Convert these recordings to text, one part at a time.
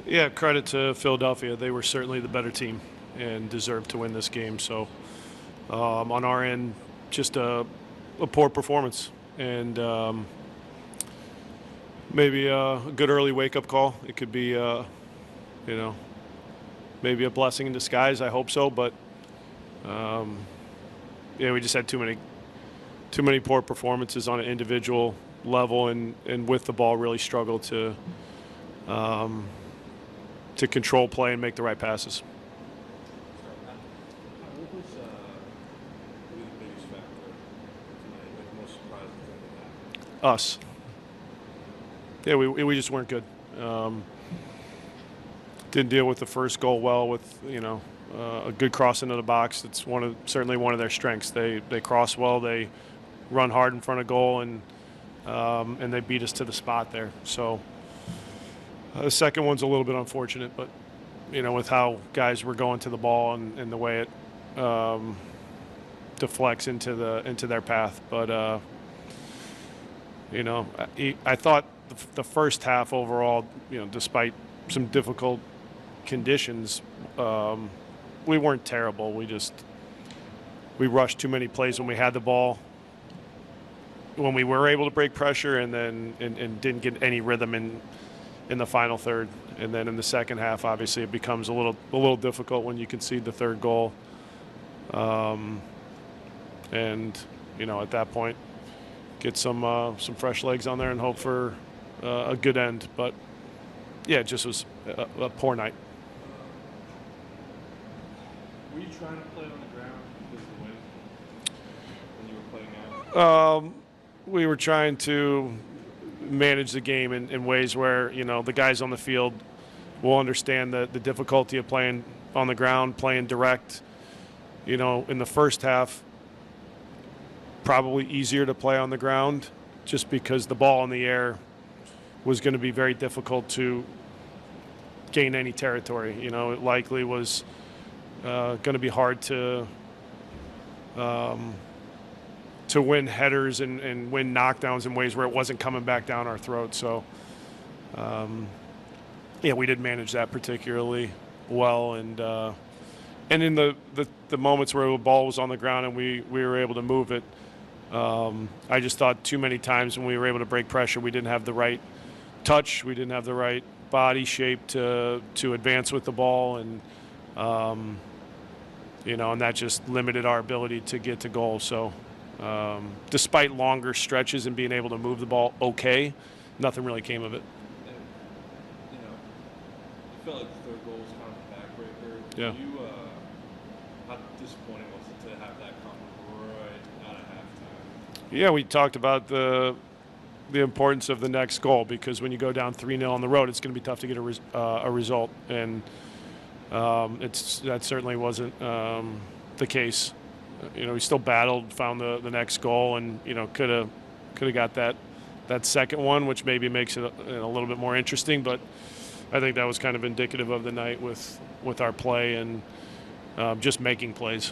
Yeah, credit to Philadelphia. They were certainly the better team and deserved to win this game. So on our end, just a poor performance and maybe a good early wake-up call. It could be, maybe a blessing in disguise. I hope so, but yeah, we just had too many poor performances on an individual level, and with the ball really struggled to control play and make the right passes. What was really the biggest factor tonight, like most surprising thing Us. Yeah, we just weren't good. Didn't deal with the first goal well with, a good cross into the box. It's certainly one of their strengths. They cross well, they run hard in front of goal, and they beat us to the spot there. So the second one's a little bit unfortunate, but with how guys were going to the ball and the way it deflects into their path. But I thought the first half overall, despite some difficult conditions, we weren't terrible. We rushed too many plays when we had the ball, when we were able to break pressure, and then and didn't get any rhythm in the final third. And then in the second half, obviously, it becomes a little difficult when you concede the third goal. And at that point, get some fresh legs on there and hope for a good end. But yeah, it just was a poor night. Were you trying to play on the ground because of the wind when you were playing out? We were trying to manage the game in ways where the guys on the field will understand the difficulty of playing on the ground, playing direct. In the first half, probably easier to play on the ground just because the ball in the air was going to be very difficult to gain any territory. It likely was going to be hard to win headers and win knockdowns in ways where it wasn't coming back down our throat. So, yeah, we did manage that particularly well. And in the moments where the ball was on the ground and we were able to move it, I just thought too many times when we were able to break pressure, we didn't have the right touch, we didn't have the right body shape to advance with the ball, and and that just limited our ability to get to goal. So despite longer stretches and being able to move the ball okay, nothing really came of it. And, it felt like the third goal was kind of a backbreaker. Yeah. How disappointing was it to have that come right out of halftime? Yeah, we talked about the importance of the next goal, because when you go down 3-0 on the road, it's going to be tough to get a result, and that certainly wasn't the case. We still battled, found the next goal, and could have got that second one, which maybe makes it a little bit more interesting. But I think that was kind of indicative of the night with our play and just making plays.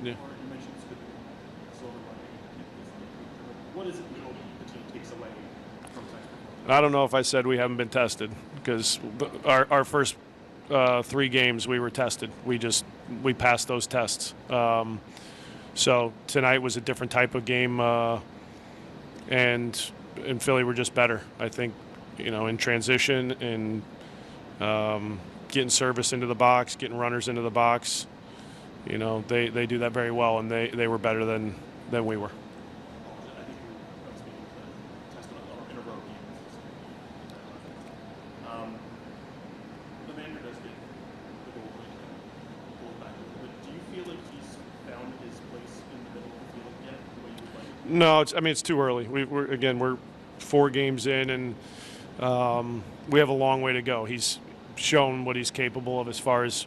Yeah. You mentioned this could be silver lining. What is it you hope the team takes away from tonight's performance? I don't know if I said we haven't been tested, because our first 3 games we were tested. We passed those tests. So tonight was a different type of game, and in Philly we're just better. I think in transition and getting service into the box, getting runners into the box. They do that very well, and they were better than we were. I think you're speaking to Testament in a row game. The manager does get the goal back, but do you feel like he's found his place in the middle of the field yet, the way you would like? No, it's too early. We're 4 games in, and we have a long way to go. He's shown what he's capable of as far as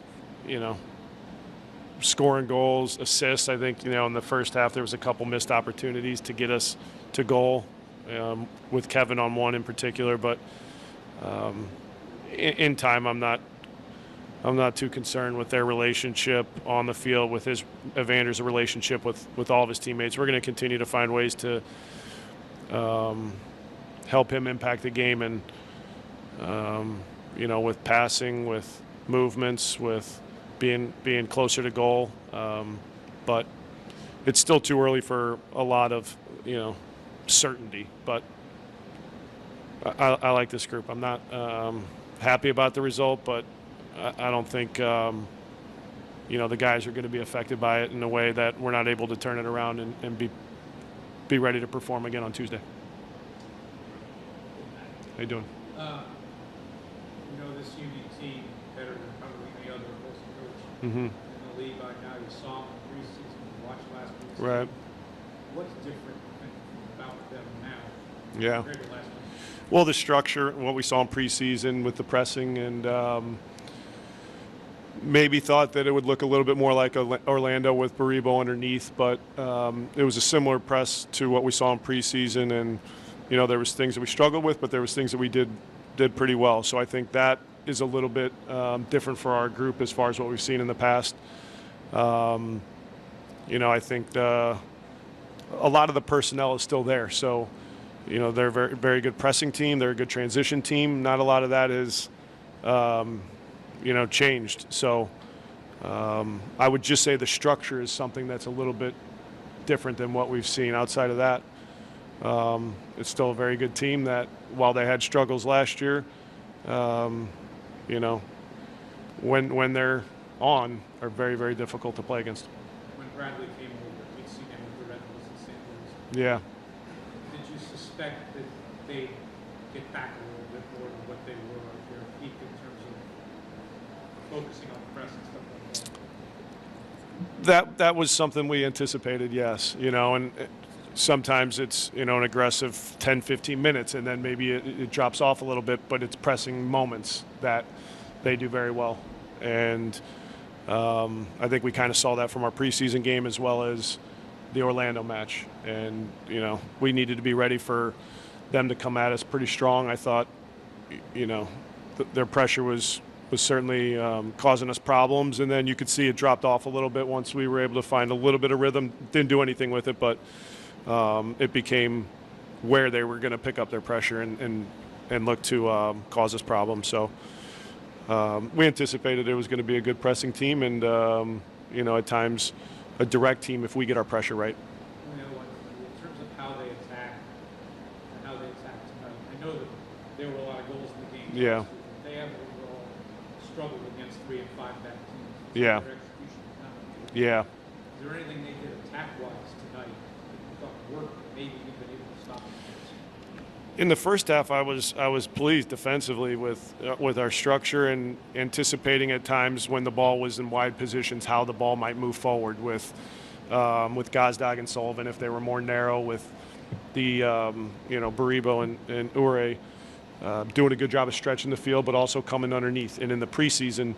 scoring goals, assists. I think in the first half there was a couple missed opportunities to get us to goal, with Kevin on one in particular. But in time, I'm I'm not too concerned with their relationship on the field, with Evander's relationship with all of his teammates. We're going to continue to find ways to help him impact the game, and with passing, with movements, with being closer to goal. But it's still too early for a lot of certainty. But I like this group. I'm not happy about the result, but I don't think the guys are going to be affected by it in a way that we're not able to turn it around and be ready to perform again on Tuesday. How you doing? This UD team better than probably any other opposing coach Mm-hmm. in the league by now. You saw them in preseason, you watched last preseason. Right. What's different about them now Yeah. compared to last week? Well, the structure, what we saw in preseason with the pressing, and maybe thought that it would look a little bit more like Orlando with Baribo underneath, but it was a similar press to what we saw in preseason, and there was things that we struggled with, but there was things that we did pretty well. So I think that is a little bit different for our group as far as what we've seen in the past. I think a lot of the personnel is still there, so. They're a very, very good pressing team. They're a good transition team. Not a lot of that is, changed. So I would just say the structure is something that's a little bit different than what we've seen. Outside of that, it's still a very good team that, while they had struggles last year, when they're on, are very, very difficult to play against. When Bradley came over, we'd seen him with the Red Bulls in St. Louis. Yeah. Did you suspect that they'd get back a little bit more than what they were at their peak in terms of focusing on the press and stuff like that? That was something we anticipated, yes. And sometimes it's, an aggressive 10, 15 minutes, and then maybe it drops off a little bit, but it's pressing moments that they do very well. And I think we kind of saw that from our preseason game as well as the Orlando match. And, we needed to be ready for them to come at us pretty strong. I thought, their pressure was certainly causing us problems. And then you could see it dropped off a little bit once we were able to find a little bit of rhythm. Didn't do anything with it, but it became where they were going to pick up their pressure and look to cause us problems. So we anticipated it was going to be a good pressing team and, at times a direct team if we get our pressure right. In terms of how they attack and how they attack tonight, I know that there were a lot of goals in the game. Yeah. They have overall struggled against 3 and 5 back teams. Yeah. Their execution is not good. Yeah. Is there anything they did attack-wise tonight that you thought worked, maybe you've been able to stop them? In the first half, I was pleased defensively with our structure and anticipating at times when the ball was in wide positions how the ball might move forward with Gazdag and Sullivan if they were more narrow, with the Baribo and Ure doing a good job of stretching the field, but also coming underneath. And in the preseason,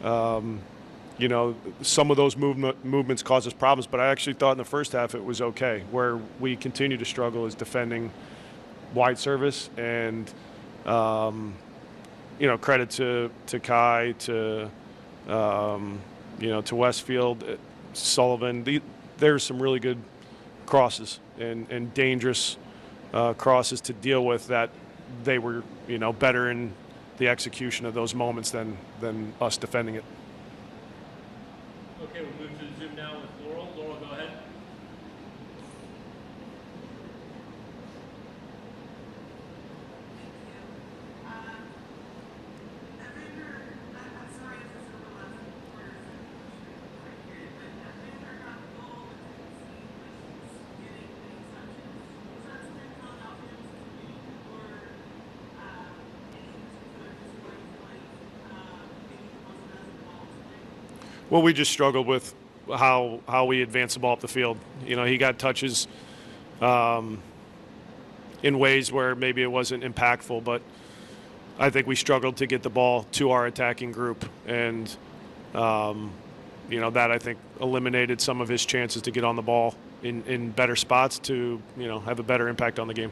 some of those movements caused us problems, but I actually thought in the first half it was okay. Where we continue to struggle is defending wide service, and credit to Kai, to Westfield, Sullivan. There's some really good crosses and dangerous crosses to deal with that they were better in the execution of those moments than us defending it. Okay, we'll move to the Zoom now with Laurel. Laurel, go ahead. Well, we just struggled with how we advance the ball up the field. He got touches in ways where maybe it wasn't impactful, but I think we struggled to get the ball to our attacking group, and that I think eliminated some of his chances to get on the ball in better spots to have a better impact on the game.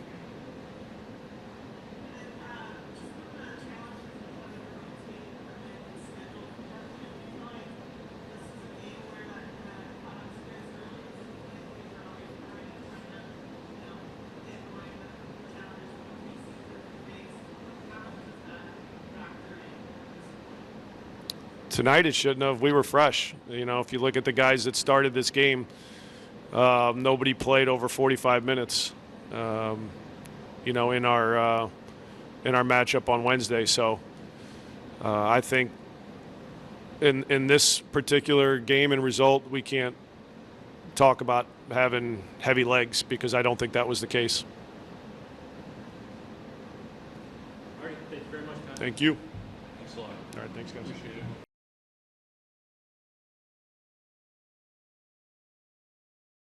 Tonight it shouldn't have. We were fresh. You know, if you look at the guys that started this game, nobody played over 45 minutes. You know, in our matchup on Wednesday. So I think in this particular game and result, we can't talk about having heavy legs because I don't think that was the case. All right, thank you very much, Kyle. Thank you. Thanks a lot. All right, thanks, guys. Appreciate it.